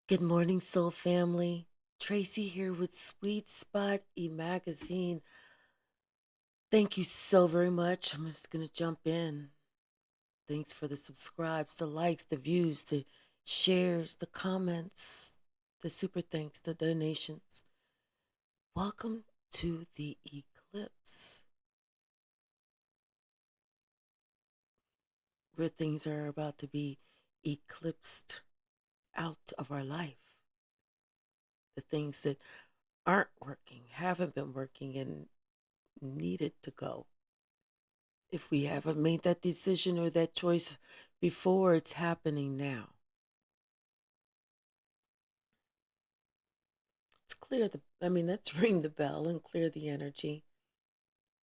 Good morning, Soul Family. Tracy here with Sweet Spot e-magazine. Thank you so very much. I'm just going to jump in. Thanks for the subscribes, the likes, the views, the shares, the comments, the super thanks, the donations. Welcome to the eclipse, where things are about to be eclipsed out of our life. The things that aren't working, haven't been working, and needed to go. If we haven't made that decision or that choice before, it's happening now. Let's ring the bell and clear the energy.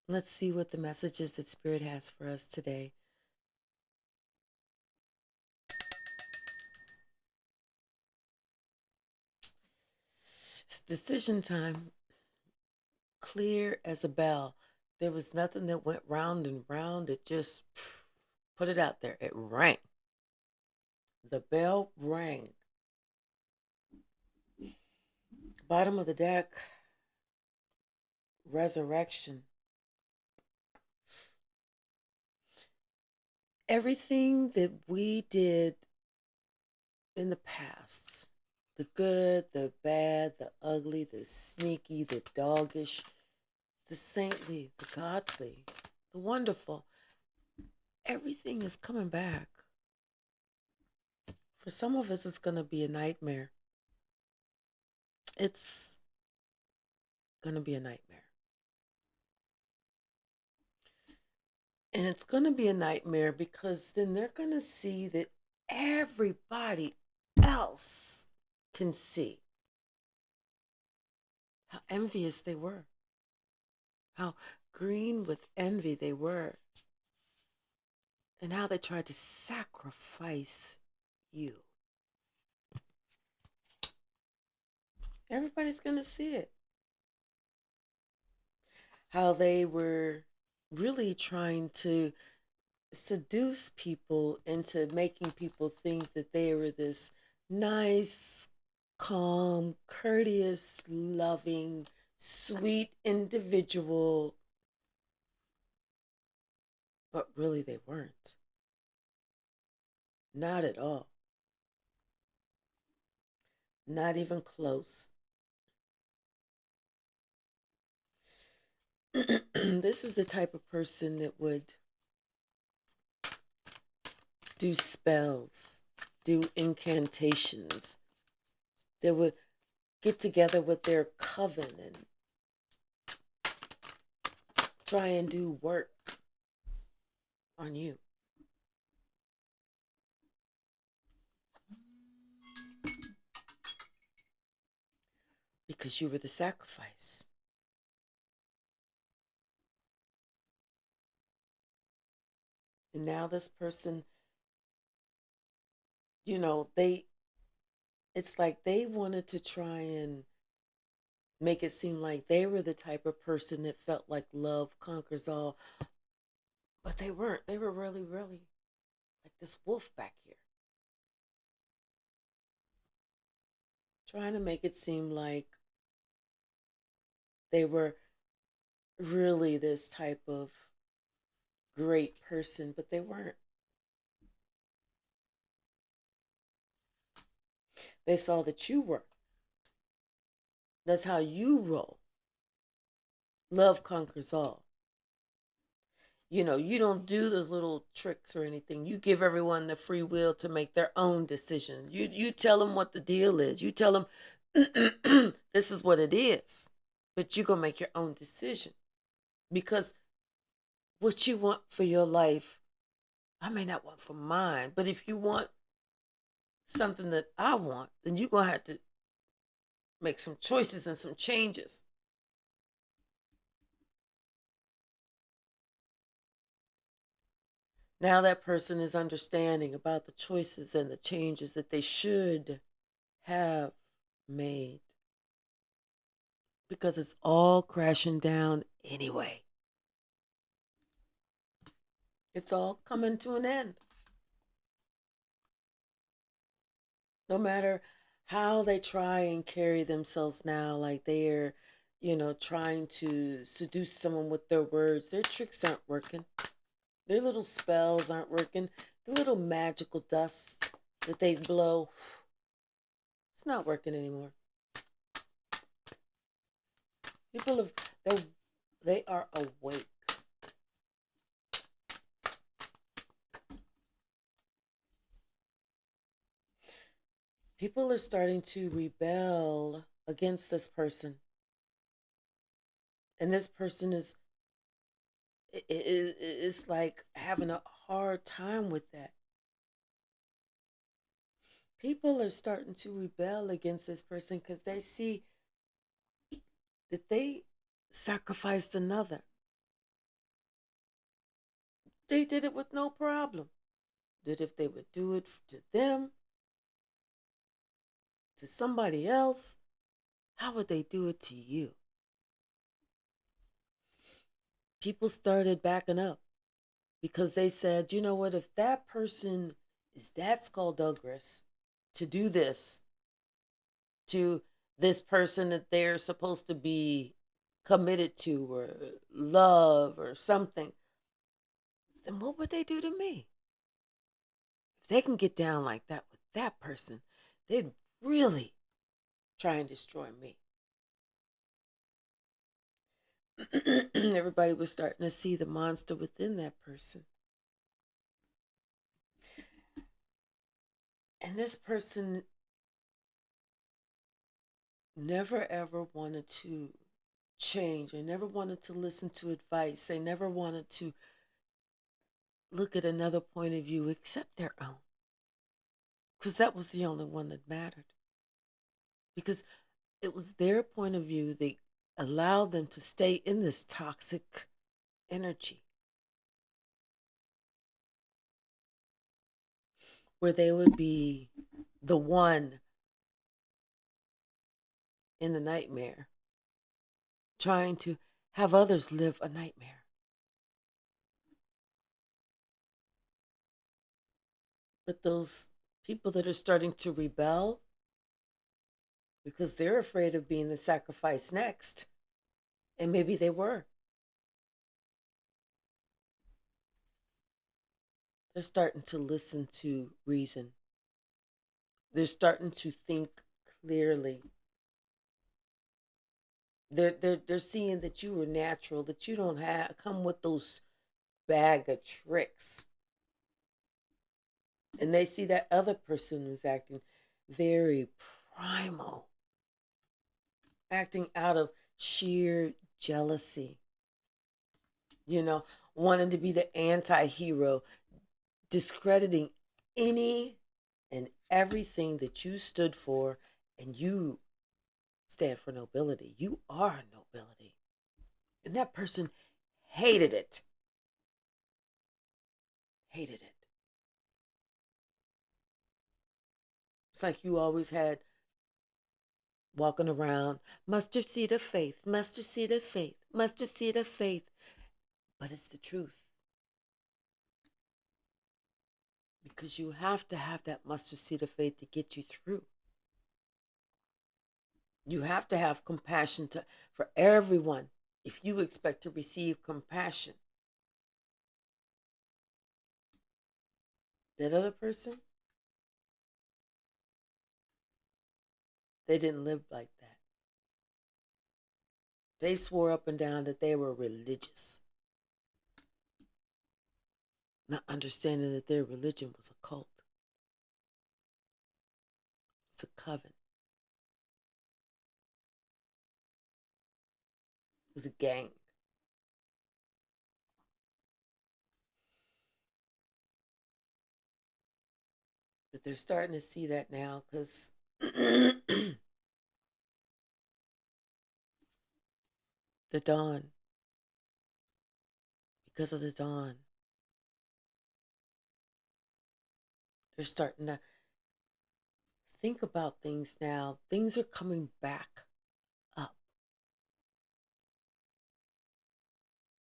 Let's see what the messages that Spirit has for us today. It's decision time. Clear as a bell. There was nothing that went round and round. It just put it out there. It rang. The bell rang. Bottom of the deck, resurrection. Everything that we did in the past, the good, the bad, the ugly, the sneaky, the doggish, the saintly, the godly, the wonderful, everything is coming back. For some of us, it's going to be a nightmare. It's going to be a nightmare. And it's going to be a nightmare because then they're going to see that everybody else can see how envious they were, how green with envy they were, and how they tried to sacrifice you. Everybody's going to see it. How they were really trying to seduce people into making people think that they were this nice, calm, courteous, loving, sweet individual. But really, they weren't. Not at all. Not even close. This is the type of person that would do spells, do incantations. They would get together with their coven and try and do work on you. Because you were the sacrifice. And now this person, it's like they wanted to try and make it seem like they were the type of person that felt like love conquers all. But they weren't. They were really, really like this wolf back here. Trying to make it seem like they were really this type of great person, but they weren't. They saw that you were. That's how you roll. Love conquers all. You don't do those little tricks or anything. You give everyone the free will to make their own decision. You tell them what the deal is. You tell them this is what it is. But you're going to make your own decision. Because what you want for your life, I may not want for mine. But if you want something that I want, then you're going to have to make some choices and some changes. Now that person is understanding about the choices and the changes that they should have made. Because it's all crashing down anyway. It's all coming to an end. No matter how they try and carry themselves now, like they're, trying to seduce someone with their words. Their tricks aren't working. Their little spells aren't working. The little magical dust that they blow, it's not working anymore. People have, they are awake. People are starting to rebel against this person. And this person is like having a hard time with that. People are starting to rebel against this person because they see that they sacrificed another. They did it with no problem. That if they would do it to them, to somebody else, how would they do it to you? People started backing up because they said, you know what, if that person is that skullduggerous to do this to this person that they're supposed to be committed to or love or something, then what would they do to me? If they can get down like that with that person, they'd really try and destroy me. Everybody was starting to see the monster within that person. And this person never ever wanted to change. They never wanted to listen to advice. They never wanted to look at another point of view except their own. Because that was the only one that mattered. Because it was their point of view that allowed them to stay in this toxic energy. Where they would be the one in the nightmare, trying to have others live a nightmare. But those people that are starting to rebel because they're afraid of being the sacrifice next, and maybe they were, they're starting to listen to reason. They're starting to think clearly. They're seeing that you are natural, that you don't have come with those bag of tricks. And they see that other person who's acting very primal, acting out of sheer jealousy, wanting to be the anti-hero, discrediting any and everything that you stood for, and you stand for nobility. You are nobility. And that person hated it. Hated it. It's like you always had walking around, mustard seed of faith, mustard seed of faith, mustard seed of faith. But it's the truth. Because you have to have that mustard seed of faith to get you through. You have to have compassion for everyone if you expect to receive compassion. That other person, they didn't live like that. They swore up and down that they were religious, not understanding that their religion was a cult. It's a coven. It's a gang. But they're starting to see that now because the dawn, because of the dawn, they're starting to think about things now. Things are coming back up.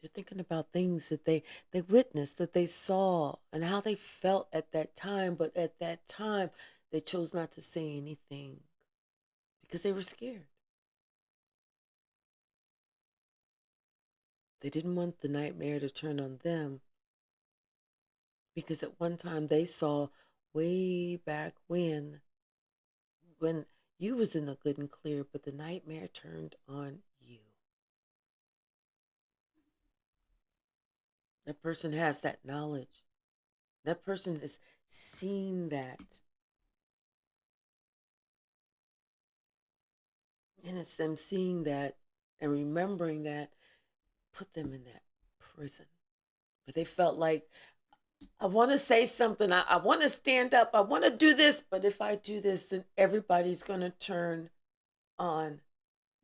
They're thinking about things that they witnessed, that they saw, and how they felt at that time. But at that time, they chose not to say anything. because they were scared. They didn't want the nightmare to turn on them, because at one time they saw way back when you was in the good and clear, but the nightmare turned on you. That person has that knowledge. That person has seen that. And it's them seeing that and remembering that put them in that prison. But they felt like, I want to say something. I want to stand up. I want to do this. But if I do this, then everybody's going to turn on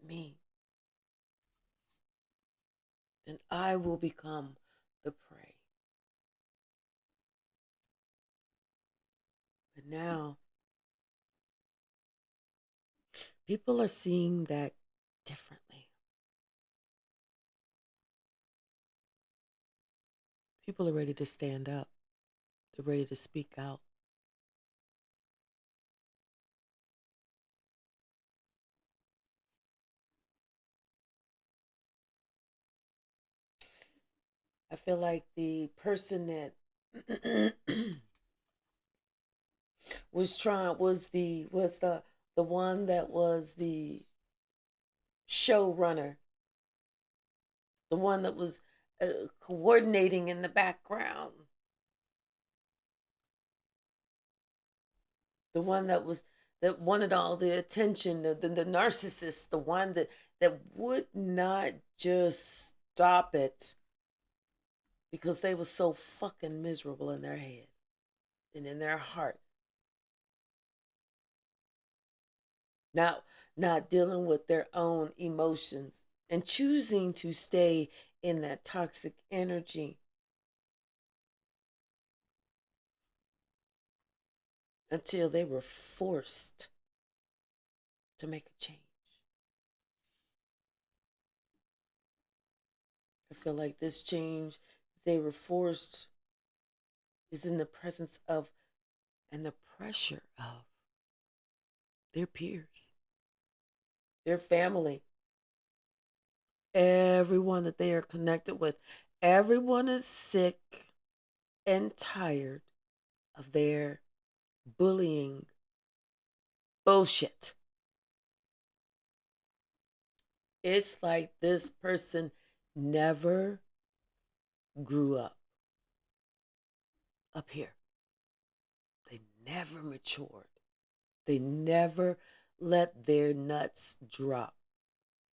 me. Then I will become the prey. But now, people are seeing that differently. People are ready to stand up. They're ready to speak out. I feel like the person that was the one that was the showrunner, the one that was coordinating in the background, the one that wanted all the attention, the narcissist, the one that would not just stop it because they were so fucking miserable in their head and in their heart. Not dealing with their own emotions and choosing to stay in that toxic energy until they were forced to make a change. I feel like this change they were forced is in the presence of and the pressure of their peers, their family, everyone that they are connected with. Everyone is sick and tired of their bullying bullshit. It's like this person never grew up here. They never matured. They never let their nuts drop.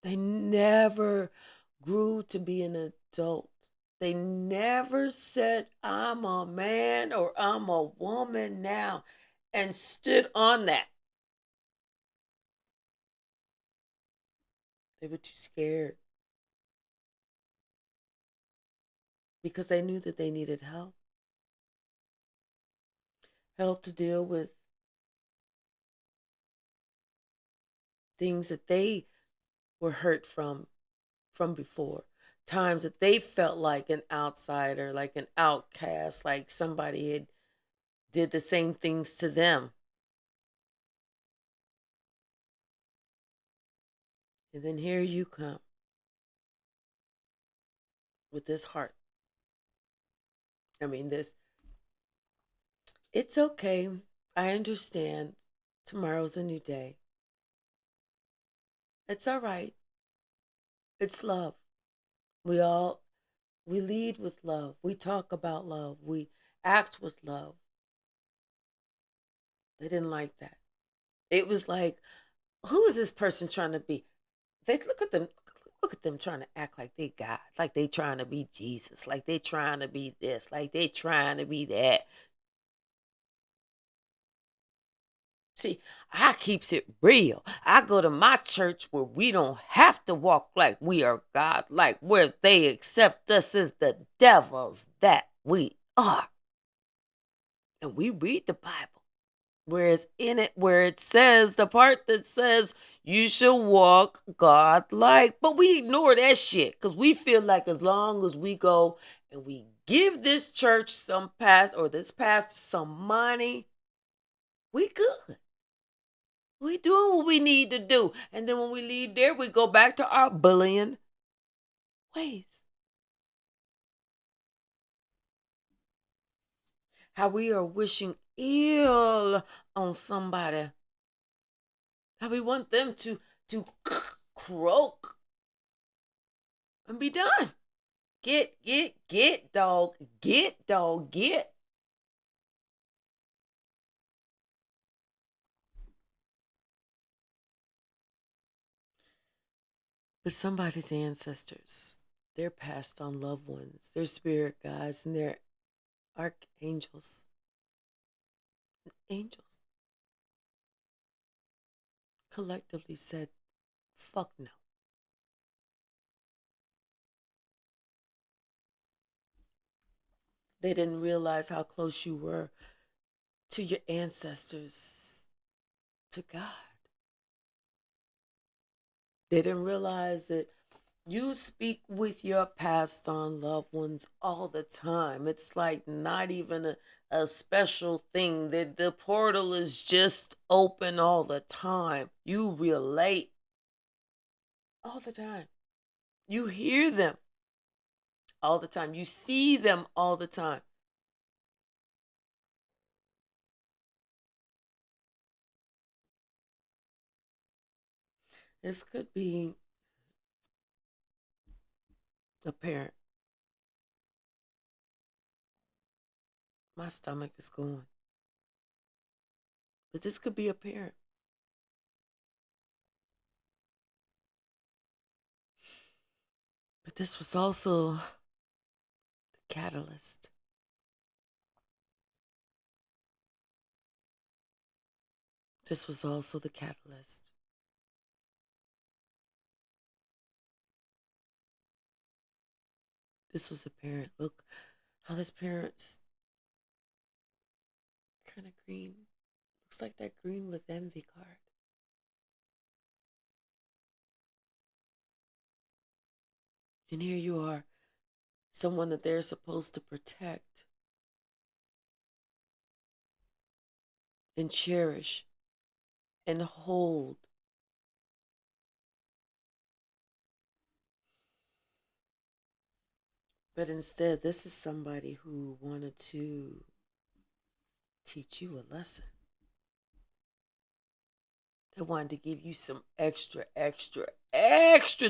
They never grew to be an adult. They never said, I'm a man or I'm a woman now, and stood on that. They were too scared because they knew that they needed help. Help to deal with things that they were hurt from before. Times that they felt like an outsider, like an outcast, like somebody had did the same things to them. And then here you come with this heart. I mean, it's okay. I understand. Tomorrow's a new day. It's all right. It's love. We lead with love. We talk about love. We act with love. They didn't like that. It was like, who is this person trying to be? They look at them trying to act like they God, like they trying to be Jesus, like they trying to be this, like they trying to be that. See, I keeps it real. I go to my church where we don't have to walk like we are God, like where they accept us as the devils that we are. And we read the Bible. Whereas in it, where it says, the part that says you should walk God like, but we ignore that shit because we feel like as long as we go and we give this church some or this pastor some money, we good. We doing what we need to do. And then when we leave there, we go back to our bullying ways. How we are wishing ill on somebody. How we want them to croak and be done. Get, dog. Get, dog, get. But somebody's ancestors, their passed on loved ones, their spirit guides, and their archangels, angels, collectively said, fuck no. They didn't realize how close you were to your ancestors, to God. They didn't realize that you speak with your passed on loved ones all the time. It's like not even a special thing. That the portal is just open all the time. You relate all the time. You hear them all the time. You see them all the time. This could be a parent. My stomach is going. But this could be a parent. But this was also the catalyst. This was also the catalyst. This was a parent. Look how this parent's kind of green. Looks like that green with envy card. And here you are, someone that they're supposed to protect and cherish and hold. But instead, this is somebody who wanted to teach you a lesson. They wanted to give you some extra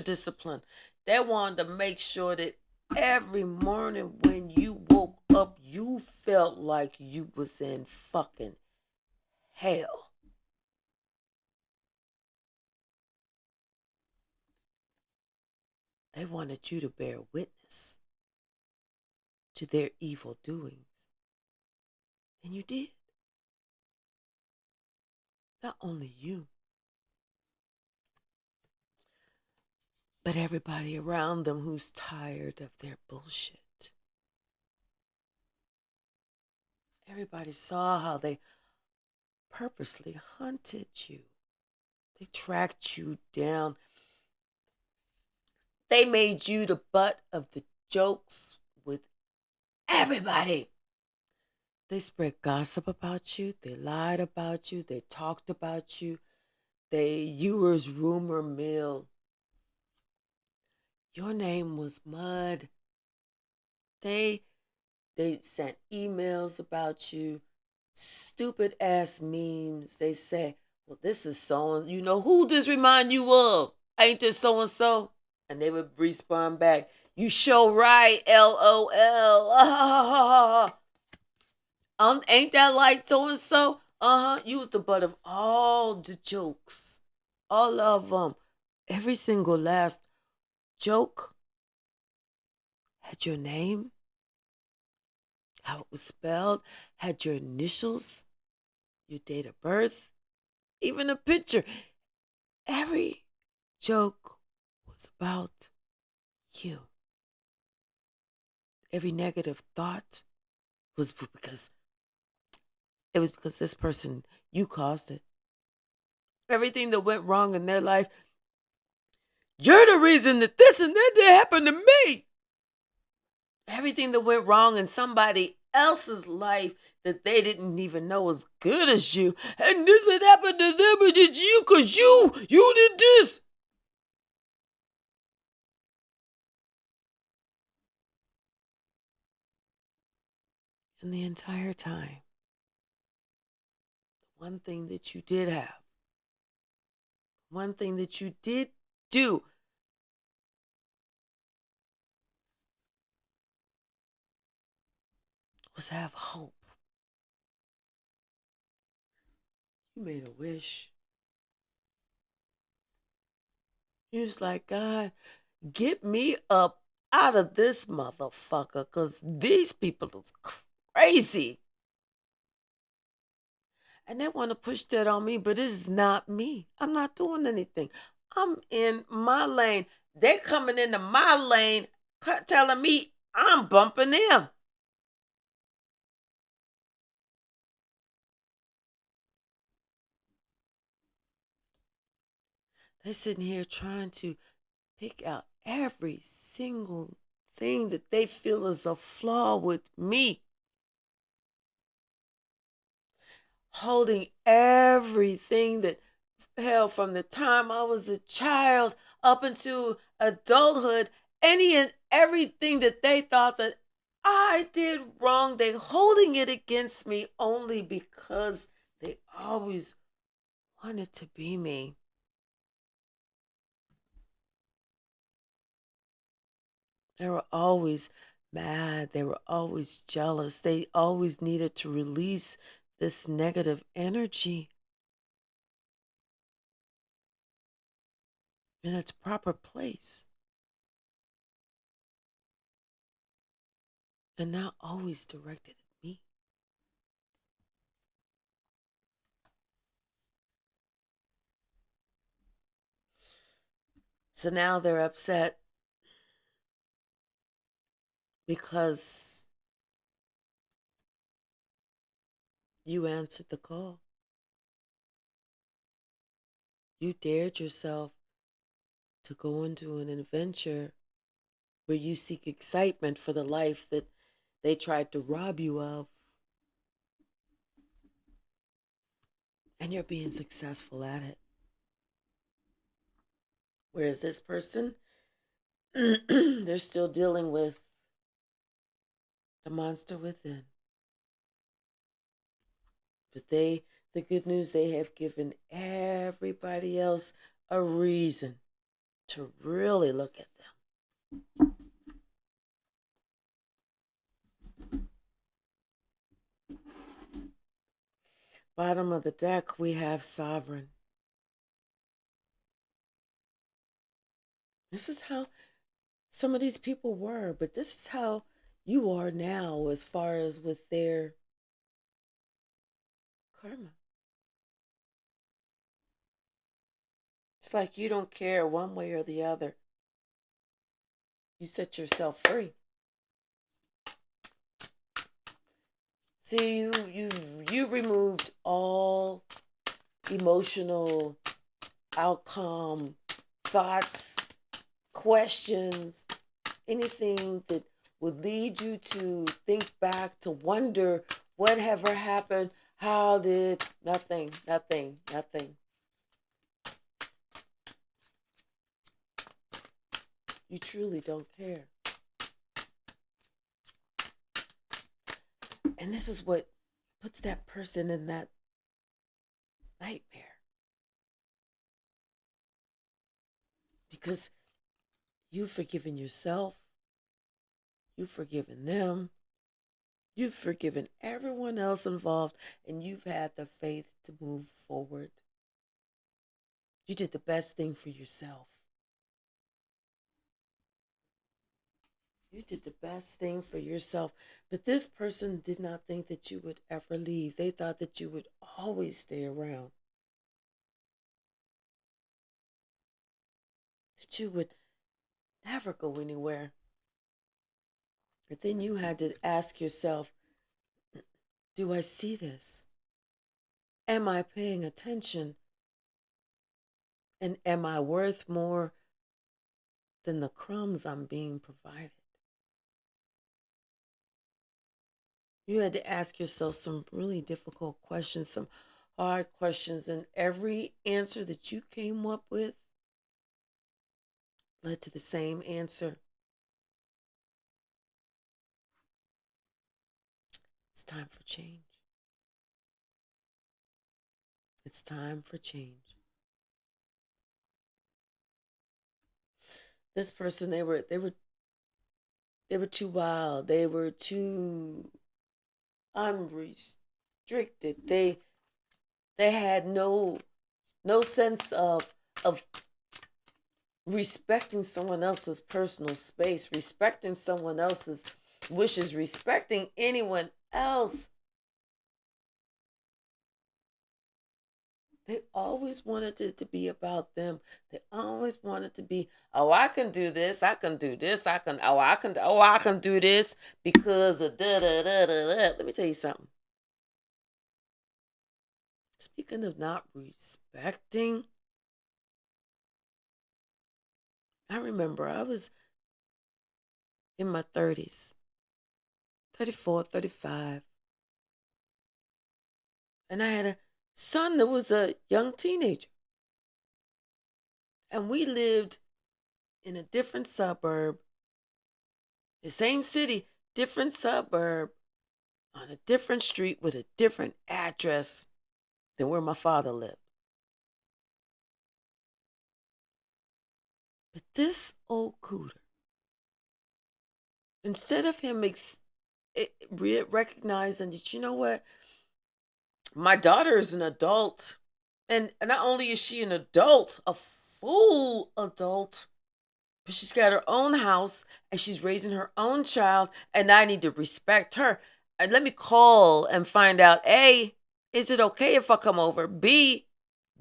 discipline. They wanted to make sure that every morning when you woke up, you felt like you was in fucking hell. They wanted you to bear witness to their evil doings. And you did. Not only you, but everybody around them who's tired of their bullshit. Everybody saw how they purposely hunted you. They tracked you down. They made you the butt of the jokes with everybody. They spread gossip about you. They lied about you. They talked about you. You was rumor mill. Your name was mud. They sent emails about you, stupid ass memes. They say, well, this is so and you know who this remind you of? Ain't this so and so? And they would respond back, you sure right, LOL. Ain't that like so and so? You was the butt of all the jokes. All of them. Every single last joke had your name, how it was spelled, had your initials, your date of birth, even a picture. Every joke was about you. Every negative thought was because this person, you caused it. Everything that went wrong in their life, you're the reason that this and that happened to me. Everything that went wrong in somebody else's life that they didn't even know was good as you, and this had happened to them, but it's was you. You did this. And the entire time, one thing that you did have, one thing that you did do, was have hope. You made a wish. You was like, God, get me up out of this motherfucker, because these people is crazy. And they want to push that on me, but it is not me. I'm not doing anything. I'm in my lane. They coming into my lane, telling me I'm bumping them. They sitting here trying to pick out every single thing that they feel is a flaw with me. Holding everything that, hell, from the time I was a child up into adulthood, any and everything that they thought that I did wrong, they holding it against me only because they always wanted to be me. They were always mad. They were always jealous. They always needed to release this negative energy in its proper place. And not always directed at me. So now they're upset because you answered the call. You dared yourself to go into an adventure where you seek excitement for the life that they tried to rob you of. And you're being successful at it. Whereas this person, they're still dealing with the monster within. But the good news, they have given everybody else a reason to really look at them. Bottom of the deck, we have Sovereign. This is how some of these people were, but this is how you are now as far as with their karma. It's like you don't care one way or the other. You set yourself free. See, you removed all emotional outcome, thoughts, questions, anything that would lead you to think back, to wonder whatever happened, how did, nothing. You truly don't care. And this is what puts that person in that nightmare. Because you've forgiven yourself, you've forgiven them, you've forgiven everyone else involved, and you've had the faith to move forward. You did the best thing for yourself. You did the best thing for yourself. But this person did not think that you would ever leave. They thought that you would always stay around. That you would never go anywhere. But then you had to ask yourself, do I see this? Am I paying attention? And am I worth more than the crumbs I'm being provided? You had to ask yourself some really difficult questions, some hard questions, and every answer that you came up with led to the same answer. It's time for change. It's time for change. This person, they were too wild. They were too unrestricted. They had no sense of respecting someone else's personal space, respecting someone else's wishes, respecting anyone else. They always wanted it to be about them. They always wanted to be, oh, I can do this, I can do this, I can do this because of da da da da da. Let me tell you something. Speaking of not respecting, I remember I was in my 30s, 34, 35. And I had a son that was a young teenager. And we lived in a different suburb, the same city, different suburb, on a different street with a different address than where my father lived. But this old cooter, instead of him recognizing that, you know what, my daughter is an adult, and not only is she an adult, a full adult, but she's got her own house and she's raising her own child, and I need to respect her. And let me call and find out, A, is it okay if I come over? B,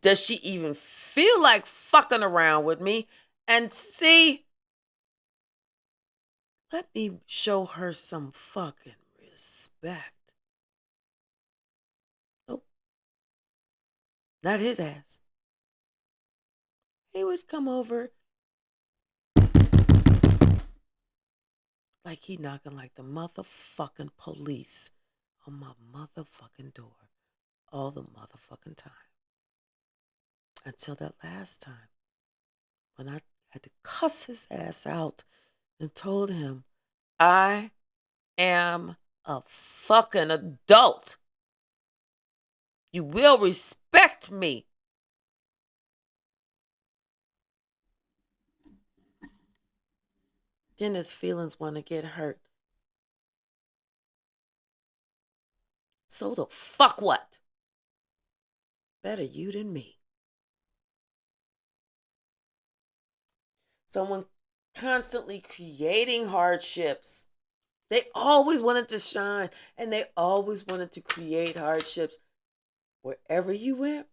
does she even feel like fucking around with me? And C, let me show her some fucking respect. Nope. Not his ass. He would come over like he knocking like the motherfucking police on my motherfucking door all the motherfucking time. Until that last time when I had to cuss his ass out and told him, I am a fucking adult. You will respect me. Then his feelings want to get hurt. So the fuck what? Better you than me. Someone constantly creating hardships. They always wanted to shine, and they always wanted to create hardships. Wherever you went,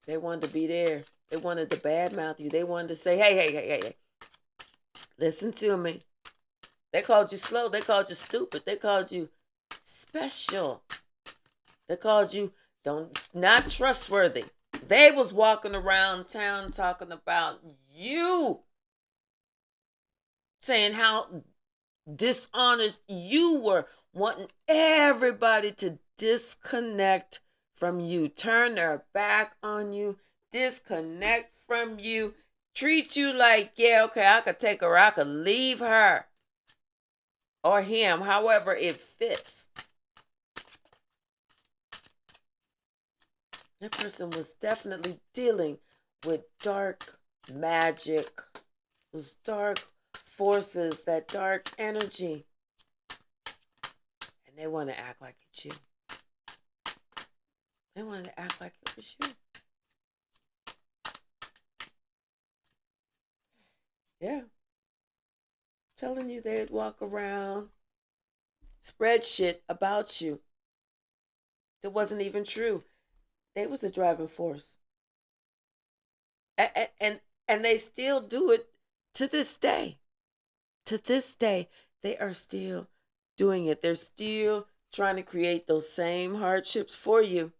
they wanted to be there. They wanted to badmouth you. They wanted to say, hey. Listen to me. They called you slow. They called you stupid. They called you special. They called you not trustworthy. They was walking around town talking about you. Saying how dishonest you were. Wanting everybody to disconnect from you. Turn their back on you. Disconnect from you. Treat you like, yeah, okay, I could take her, I could leave her. Or him, however it fits. That person was definitely dealing with dark magic, those dark forces, that dark energy. And they want to act like it's you. They wanted to act like it was you. Yeah. Telling you they'd walk around, spread shit about you. It wasn't even true. They was the driving force. And they still do it to this day. To this day, they are still doing it. They're still trying to create those same hardships for you.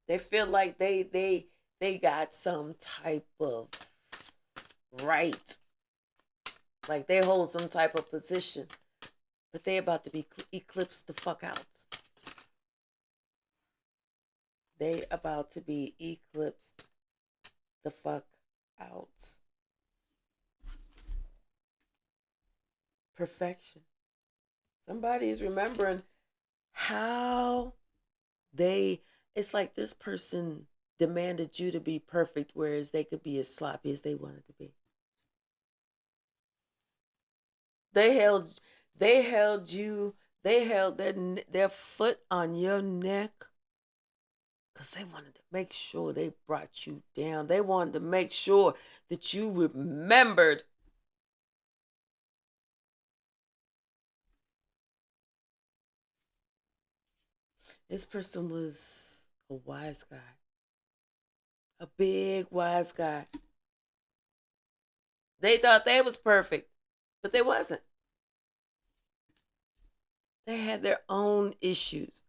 They feel like they got some type of right. Like they hold some type of position. But they about to be eclipsed the fuck out. They about to be eclipsed the fuck out. Perfection. Somebody is remembering how it's like this person demanded you to be perfect, whereas they could be as sloppy as they wanted to be. They held you, they held their foot on your neck because they wanted to make sure they brought you down. They wanted to make sure that you remembered. This person was a wise guy, a big wise guy. They thought they was perfect, but they wasn't. They had their own issues,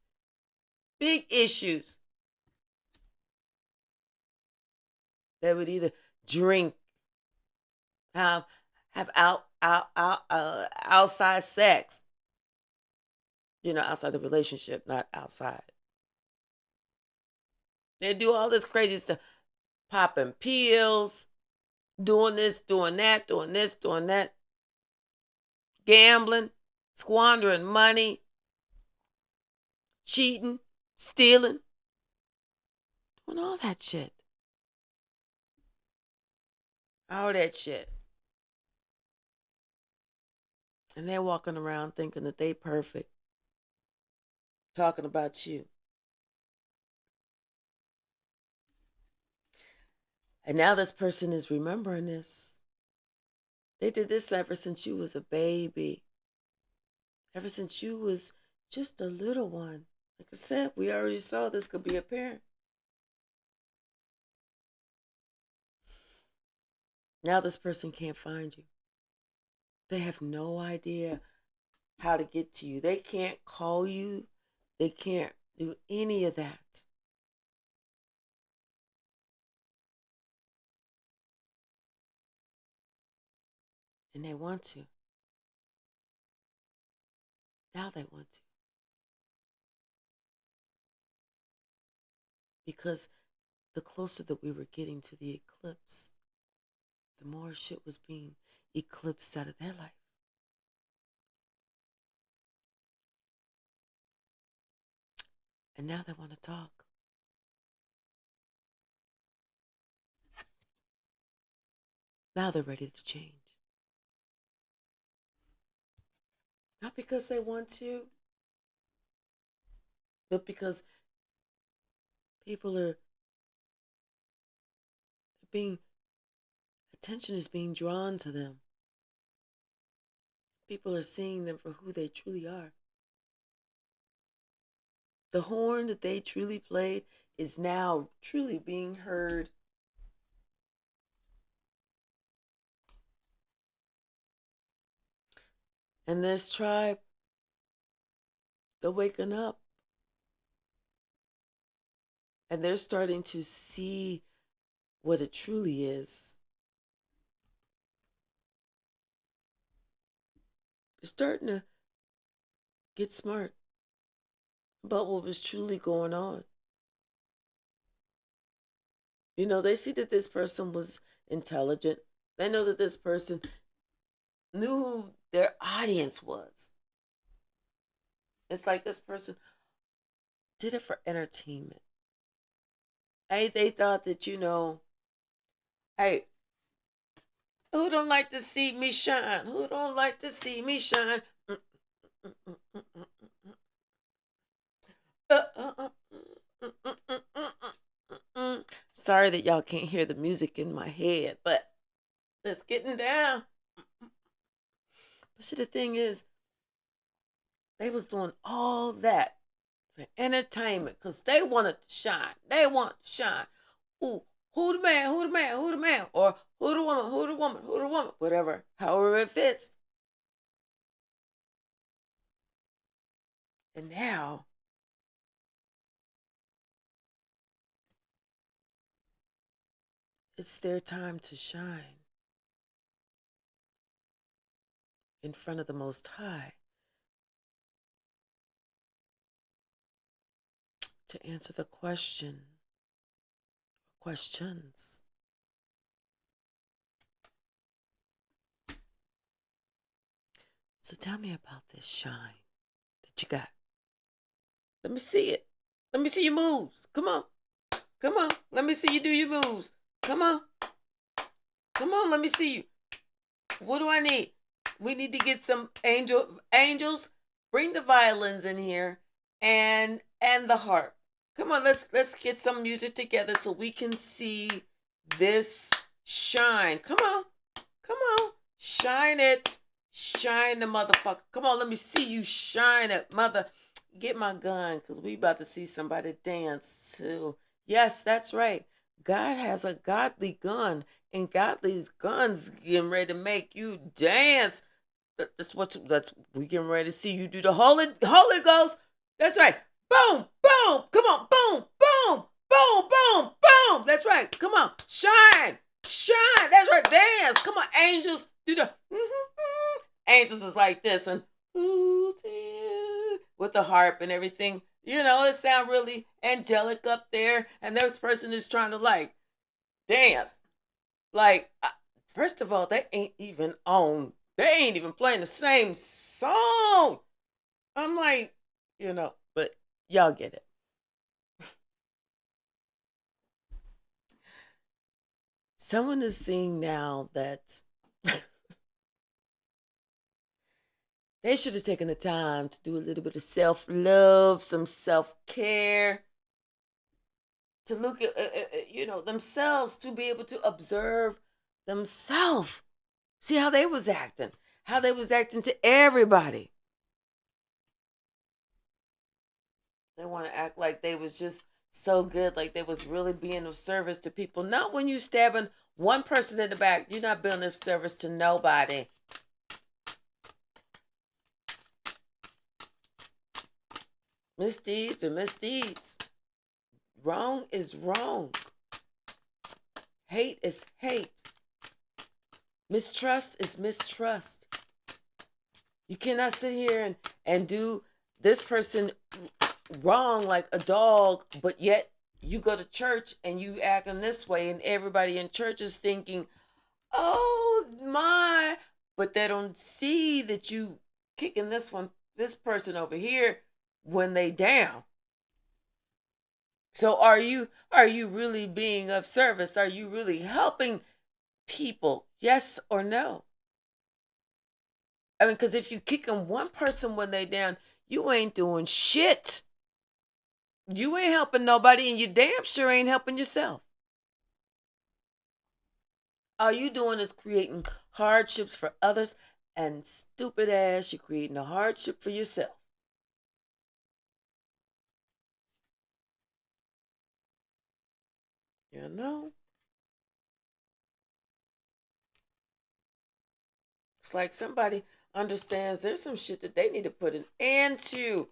big issues. They would either drink, have outside sex, outside the relationship, not outside. They do all this crazy stuff, popping pills, doing this, doing that, doing this, doing that, gambling, squandering money, cheating, stealing, doing all that shit. All that shit. And they're walking around thinking that they perfect, talking about you. And now this person is remembering this. They did this ever since you was a baby. Ever since you was just a little one. Like I said, we already saw this could be a parent. Now this person can't find you. They have no idea how to get to you. They can't call you. They can't do any of that. And they want to. Now they want to. Because the closer that we were getting to the eclipse, the more shit was being eclipsed out of their life. And now they want to talk. Now they're ready to change. Not because they want to, but because people are attention is being drawn to them. People are seeing them for who they truly are. The horn that they truly played is now truly being heard. And this tribe, they're waking up. And they're starting to see what it truly is. They're starting to get smart about what was truly going on. They see that this person was intelligent. They know that this person knew who their audience was. It's like this person did it for entertainment. Hey, they thought that, hey, who don't like to see me shine? Who don't like to see me shine? Sorry that y'all can't hear the music in my head, but it's getting down. But see, the thing is, they was doing all that for entertainment because they wanted to shine. They want to shine. Ooh, who the man, who the man, who the man, or who the woman, who the woman, who the woman, whatever, however it fits. And now, it's their time to shine in front of the Most High to answer the question, questions. So tell me about this shine that you got. Let me see it. Let me see your moves. Come on. Come on. Let me see you do your moves. Come on. Come on. Let me see you. What do I need? We need to get some angels. Bring the violins in here and the harp. Come on, let's get some music together so we can see this shine. Come on. Come on. Shine it. Shine the motherfucker. Come on, let me see you shine it, mother. Get my gun, because we about to see somebody dance too. Yes, that's right. God has a godly gun, and godly's guns getting ready to make you dance. That's we getting ready to see you do the Holy Ghost. That's right. Boom, boom. Come on, boom, boom, boom, boom, boom. That's right. Come on, shine, shine. That's right. Dance. Come on, angels. Do the angels is like this and with the harp and everything. You know, it sounds really angelic up there, and this person is trying to like dance. Like, first of all, they ain't even playing the same song. I'm like, but y'all get it. Someone is seeing now that they should have taken the time to do a little bit of self-love, some self-care, to look at, themselves, to be able to observe themselves. See how they was acting to everybody. They want to act like they was just so good, like they was really being of service to people. Not when you stabbing one person in the back. You're not being of service to nobody. Misdeeds are misdeeds. Wrong is wrong. Hate is hate. Mistrust is mistrust. You cannot sit here and do this person wrong like a dog, but yet you go to church and you acting this way, and everybody in church is thinking, oh my, but they don't see that you kicking this person over here when they down. So are you really being of service? Are you really helping people? Yes or no? I mean, because if you kicking one person when they down, you ain't doing shit. You ain't helping nobody, and you damn sure ain't helping yourself. All you doing is creating hardships for others, and stupid ass, you're creating a hardship for yourself. You know? It's like somebody understands there's some shit that they need to put an end to.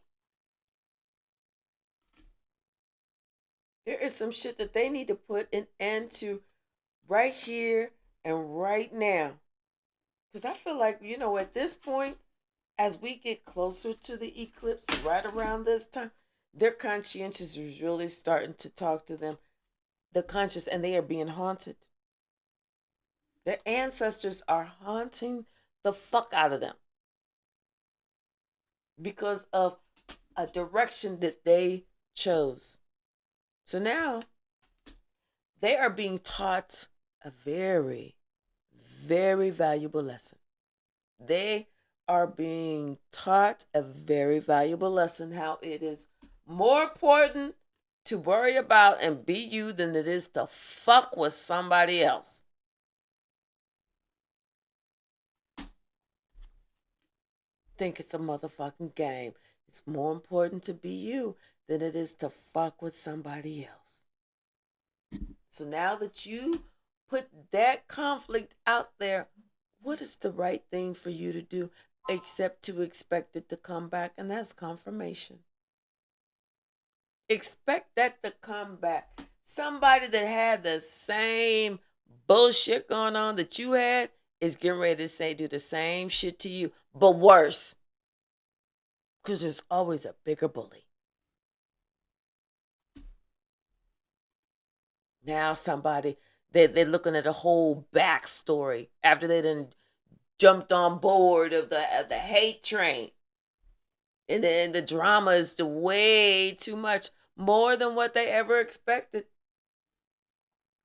There is some shit that they need to put an end to right here and right now. Because I feel like, at this point, as we get closer to the eclipse, right around this time, their conscientious is really starting to talk to them. The conscious, and they are being haunted. Their ancestors are haunting the fuck out of them because of a direction that they chose. So now they are being taught a very, very valuable lesson. They are being taught a very valuable lesson, how it is more important to worry about and be you than it is to fuck with somebody else. Think it's a motherfucking game. It's more important to be you than it is to fuck with somebody else. So now that you put that conflict out there, what is the right thing for you to do except to expect it to come back? And that's confirmation. Expect that to come back. Somebody that had the same bullshit going on that you had is getting ready to do the same shit to you, but worse. Because there's always a bigger bully. Now somebody, they're looking at a whole backstory after they done jumped on board of the hate train. And then the drama is way too much, more than what they ever expected.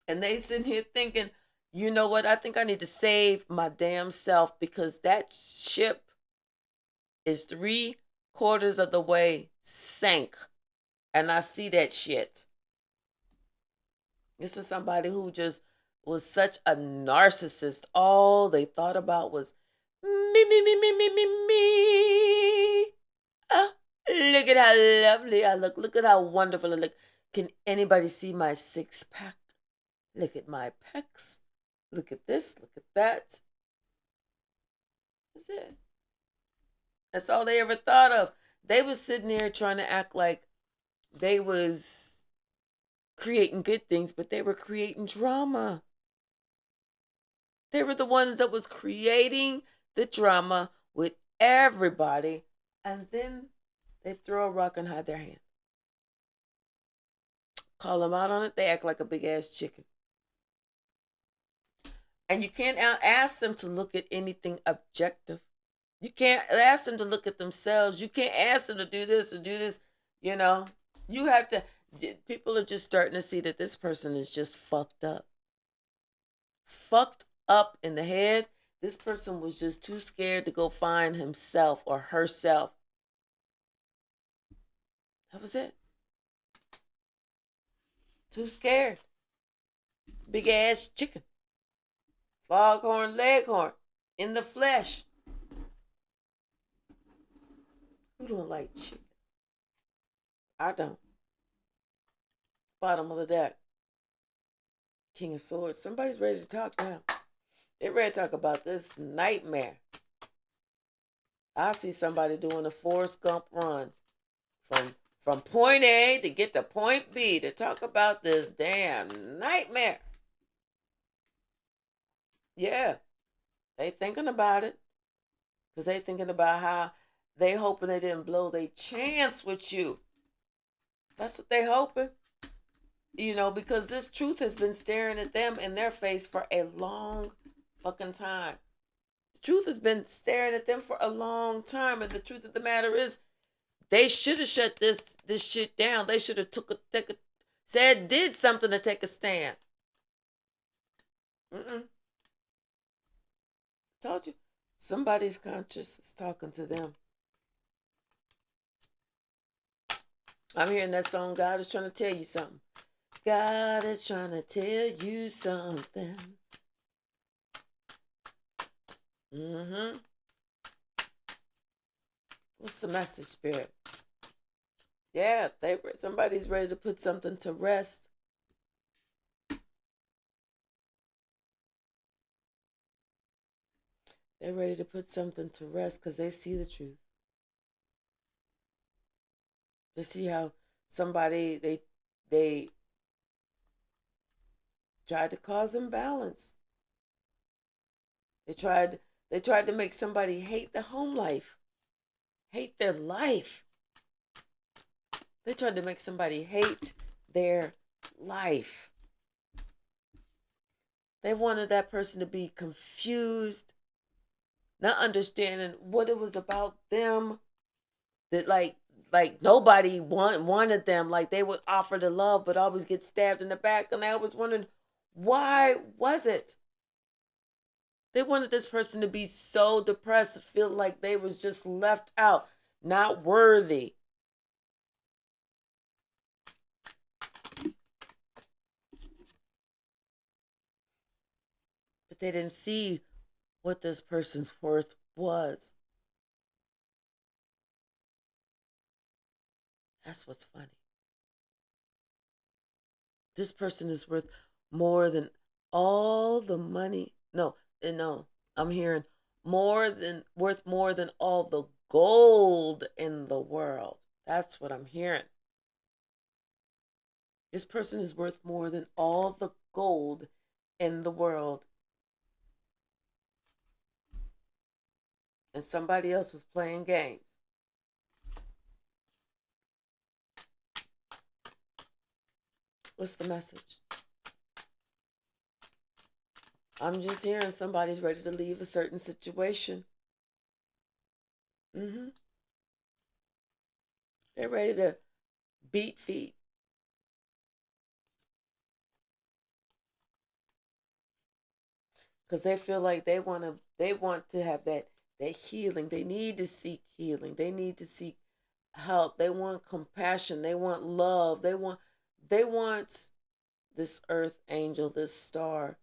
And they sitting here thinking, you know what? I think I need to save my damn self because that ship is 3/4 of the way sank. And I see that shit. This is somebody who just was such a narcissist. All they thought about was me, me, me, me, me, me, me. Oh, look at how lovely I look. Look at how wonderful I look. Can anybody see my 6-pack? Look at my pecs. Look at this. Look at that. That's it. That's all they ever thought of. They was sitting there trying to act like they was creating good things, but they were creating drama. They were the ones that was creating the drama with everybody, and then they throw a rock and hide their hand. Call them out on it, they act like a big ass chicken. And you can't ask them to look at anything objective. You can't ask them to look at themselves. You can't ask them to do this or do this. You know, you have to. People are just starting to see that this person is just fucked up. Fucked up in the head. This person was just too scared to go find himself or herself. That was it. Too scared. Big ass chicken. Foghorn leghorn. In the flesh. Who don't like chicken? I don't. Bottom of the deck. King of Swords. Somebody's ready to talk now. They're ready to talk about this nightmare. I see somebody doing a Forrest Gump run from point A to get to point B to talk about this damn nightmare. Yeah, they thinking about it. Because they thinking about how they hoping they didn't blow their chance with you. That's what they hoping. You know, because this truth has been staring at them in their face for a long fucking time. The truth has been staring at them for a long time. And the truth of the matter is, they should have shut this shit down. They should have did something to take a stand. Told you. Somebody's conscious is talking to them. I'm hearing that song, God is trying to tell you something. God is trying to tell you something. What's the message, Spirit? Yeah, somebody's ready to put something to rest. They're ready to put something to rest because they see the truth. They see how somebody, they tried to cause imbalance. They tried to make somebody hate the home life. Hate their life. They tried to make somebody hate their life. They wanted that person to be confused, not understanding what it was about them. That like nobody wanted them. Like they would offer the love, but always get stabbed in the back. And I was wondering, why was it? They wanted this person to be so depressed, to feel like they was just left out, not worthy. But they didn't see what this person's worth was. That's what's funny. This person is worth more than all the money. No, I'm hearing worth more than all the gold in the world. That's what I'm hearing. This person is worth more than all the gold in the world. And somebody else was playing games. What's the message? I'm just hearing somebody's ready to leave a certain situation. Mm-hmm. They're ready to beat feet. Because they feel like they want to have that healing. They need to seek healing. They need to seek help. They want compassion. They want love. They want this earth angel, this star.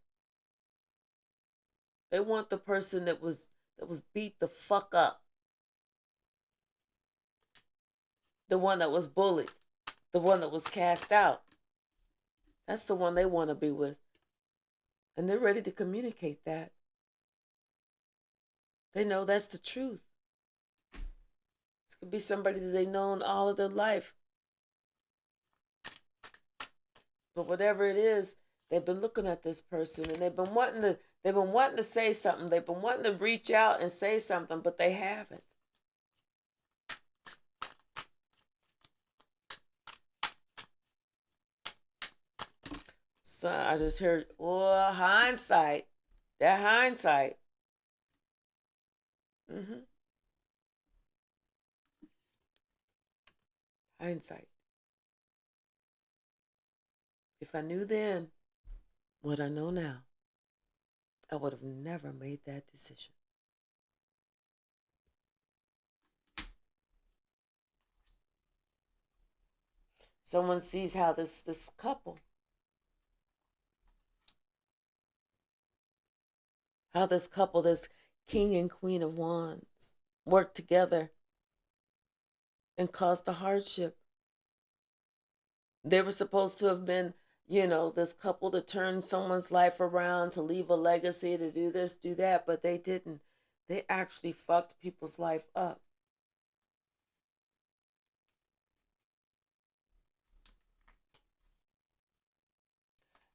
They want the person that was beat the fuck up. The one that was bullied. The one that was cast out. That's the one they want to be with. And they're ready to communicate that. They know that's the truth. This could be somebody that they've known all of their life. But whatever it is, they've been looking at this person and they've been wanting to say something. They've been wanting to reach out and say something, but they haven't. So I just heard, well, hindsight. That hindsight. Mm-hmm. Hindsight. If I knew then what I know now, I would have never made that decision. Someone sees how this couple, this king and queen of wands, work together and caused a hardship. They were supposed to have been, this couple to turn someone's life around, to leave a legacy, to do this, do that, but they didn't. They actually fucked people's life up.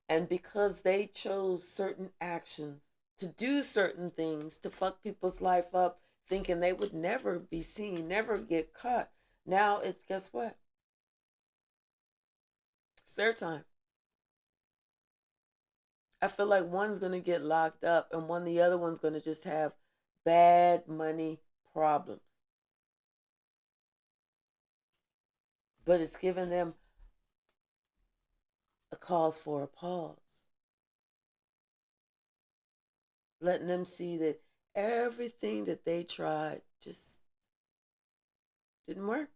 And because they chose certain actions to do certain things to fuck people's life up, thinking they would never be seen, never get caught, now it's, guess what? It's their time. I feel like one's going to get locked up and the other one's going to just have bad money problems. But it's giving them a cause for a pause, letting them see that everything that they tried just didn't work.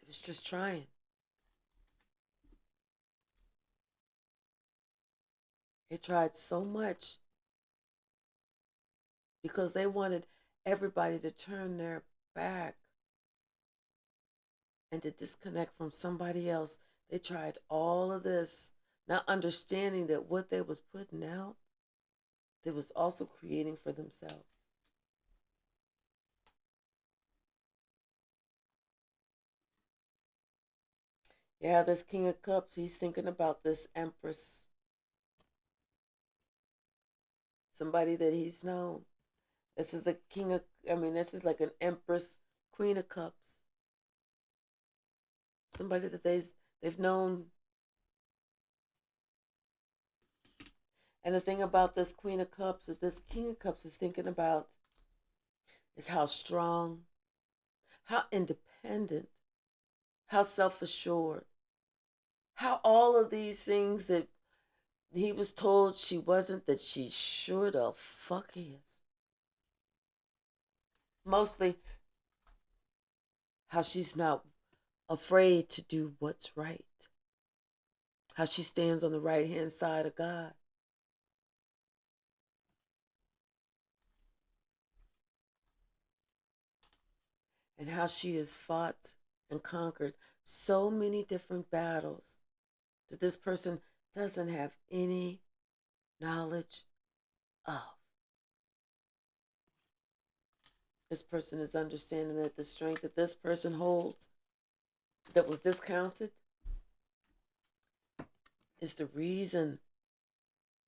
It was just trying. They tried so much because they wanted everybody to turn their back and to disconnect from somebody else. They tried all of this, not understanding that what they was putting out, they was also creating for themselves. Yeah, this King of Cups, he's thinking about this Empress, somebody that he's known. This is a this is like an Empress, Queen of Cups. Somebody that they've known. And the thing about this Queen of Cups, that this King of Cups is thinking about, is how strong, how independent, how self-assured, how all of these things that he was told she wasn't, that she sure the fuck is. Mostly how she's not afraid to do what's right, how she stands on the right hand side of God. And how she has fought and conquered so many different battles that this person doesn't have any knowledge of. This person is understanding that the strength that this person holds, that was discounted, is the reason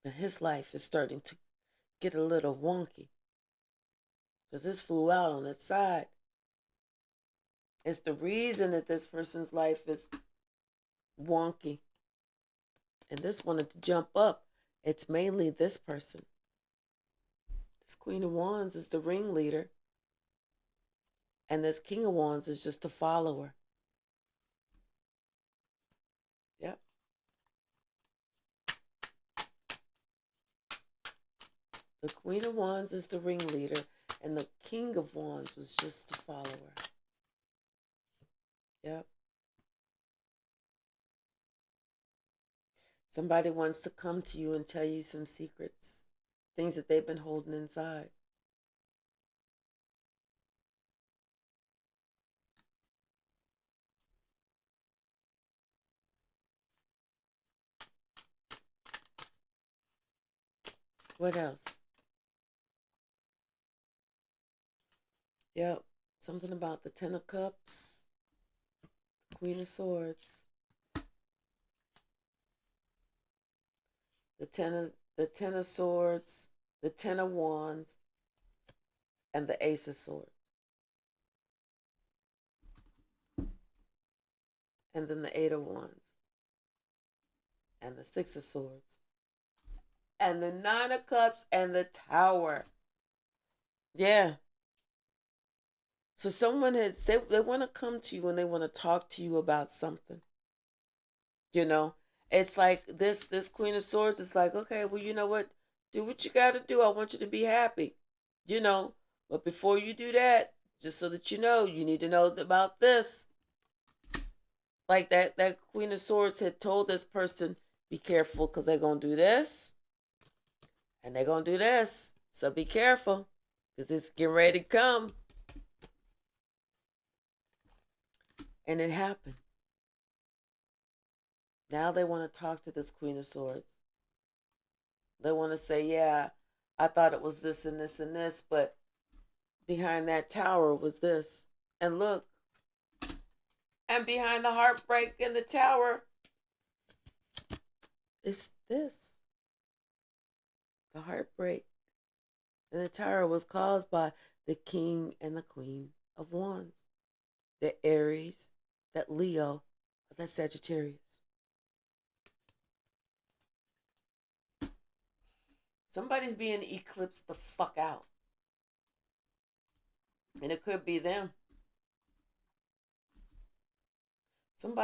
that his life is starting to get a little wonky. Because this flew out on its side. It's the reason that this person's life is wonky. And this wanted to jump up. It's mainly this person. This Queen of Wands is the ringleader. And this King of Wands is just a follower. Yep. The Queen of Wands is the ringleader. And the King of Wands was just a follower. Yep. Somebody wants to come to you and tell you some secrets. Things that they've been holding inside. What else? Yep. Something about the Ten of Cups, Queen of Swords, the Ten of Swords, the Ten of Wands, and the Ace of Swords. And then the Eight of Wands, and the Six of Swords, and the Nine of Cups, and the Tower. Yeah. So someone they want to come to you and they want to talk to you about something. You know, it's like this Queen of Swords is like, okay, well, you know what? Do what you got to do. I want you to be happy. You know, but before you do that, just so that you know, you need to know about this. Like that Queen of Swords had told this person, be careful because they're going to do this and they're going to do this. So be careful because it's getting ready to come. And it happened. Now they want to talk to this Queen of Swords. They want to say, yeah, I thought it was this and this and this, but behind that tower was this. And look. And behind the heartbreak in the tower is this. The heartbreak in the tower was caused by the King and the Queen of Wands. The Aries, that Leo, that Sagittarius. Somebody's being eclipsed the fuck out. And it could be them. Some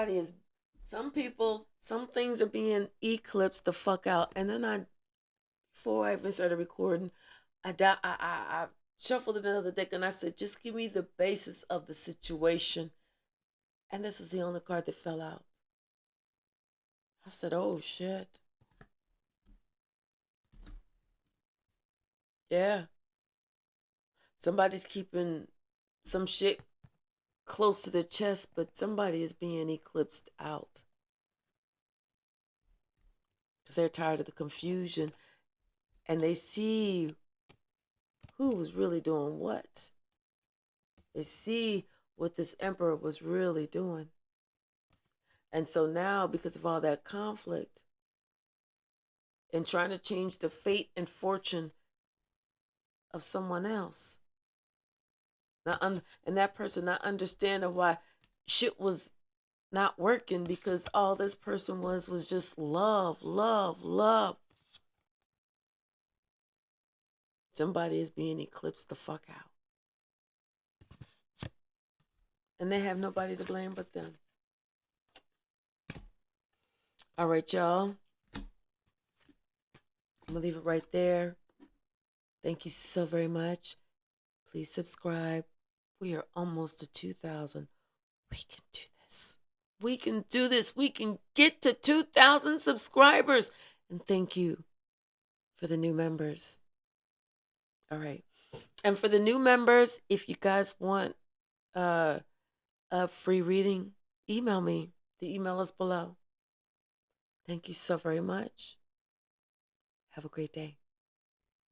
things are being eclipsed the fuck out. And then before I even started recording, I shuffled another deck and I said, just give me the basis of the situation. And this was the only card that fell out. I said, oh shit. Yeah. Somebody's keeping some shit close to their chest, but somebody is being eclipsed out. Because they're tired of the confusion. And they see who was really doing what. They see what this emperor was really doing. And so now, because of all that conflict and trying to change the fate and fortune of someone else, and that person not understanding why shit was not working, because all this person was just love, love, love. Somebody is being eclipsed the fuck out. And they have nobody to blame but them. All right, y'all. I'm going to leave it right there. Thank you so very much. Please subscribe. We are almost to 2,000. We can do this. We can do this. We can get to 2,000 subscribers. And thank you for the new members. All right. And for the new members, if you guys want a free reading, email me. The email is below. Thank you so very much. Have a great day.